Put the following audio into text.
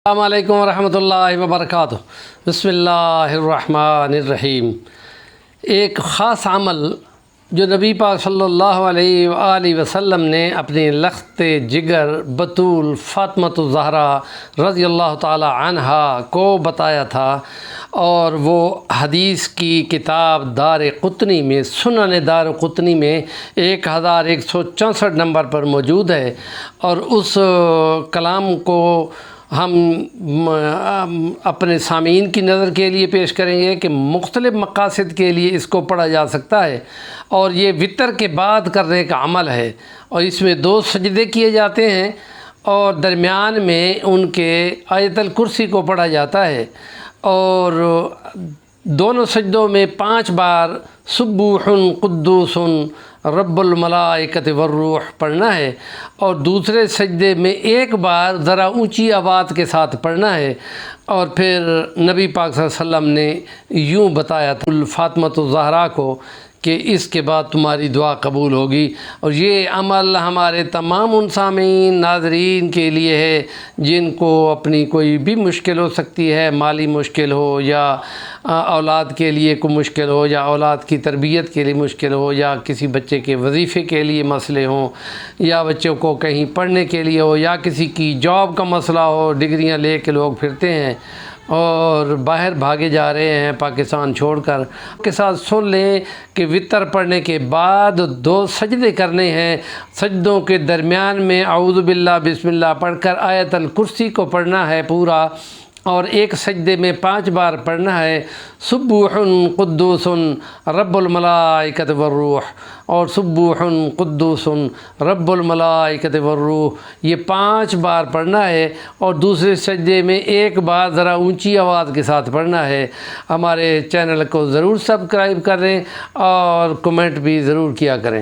السلام علیکم ورحمۃ اللہ وبرکاتہ۔ بسم اللہ الرحمن الرحیم۔ ایک خاص عمل جو نبی پاک صلی اللہ علیہ وآلہ وسلم نے اپنی لخت جگر بطول فاطمۃ الزہرا رضی اللہ تعالی عنہا کو بتایا تھا، اور وہ حدیث کی کتاب دار قطنی میں، سنن دار قطنی میں 1164 نمبر پر موجود ہے، اور اس کلام کو ہم اپنے سامعین کی نظر کے لیے پیش کریں گے کہ مختلف مقاصد کے لیے اس کو پڑھا جا سکتا ہے، اور یہ وطر کے بعد کرنے کا عمل ہے، اور اس میں 2 سجدے کیے جاتے ہیں، اور درمیان میں ان کے آیت الکرسی کو پڑھا جاتا ہے، اور دونوں سجدوں میں 5 بار سبوح قدوس رب الملائکۃ والروح پڑھنا ہے، اور دوسرے سجدے میں 1 بار ذرا اونچی آواز کے ساتھ پڑھنا ہے۔ اور پھر نبی پاک صلی اللہ علیہ وسلم نے یوں بتایا تھا فاطمۃ الزہرا کو کہ اس کے بعد تمہاری دعا قبول ہوگی، اور یہ عمل ہمارے تمام ان سامعین ناظرین کے لیے ہے جن کو اپنی کوئی بھی مشکل ہو سکتی ہے، مالی مشکل ہو، یا اولاد کے لیے کوئی مشکل ہو، یا اولاد کی تربیت کے لیے مشکل ہو، یا کسی بچے کے وظیفے کے لیے مسئلے ہوں، یا بچوں کو کہیں پڑھنے کے لیے ہو، یا کسی کی جاب کا مسئلہ ہو، ڈگریاں لے کے لوگ پھرتے ہیں اور باہر بھاگے جا رہے ہیں پاکستان چھوڑ کر، کے ساتھ سن لیں کہ وطر پڑھنے کے بعد 2 سجدے کرنے ہیں، سجدوں کے درمیان میں اعوذ باللہ بسم اللہ پڑھ کر آیت الکرسی کو پڑھنا ہے پورا، اور ایک سجدے میں 5 بار پڑھنا ہے سبوح قدوس رب الملائکۃ والروح، اور سبوح قدوس رب الملائکۃ والروح، یہ 5 بار پڑھنا ہے، اور دوسرے سجدے میں 1 بار ذرا اونچی آواز کے ساتھ پڑھنا ہے۔ ہمارے چینل کو ضرور سبسکرائب کریں اور کمنٹ بھی ضرور کیا کریں۔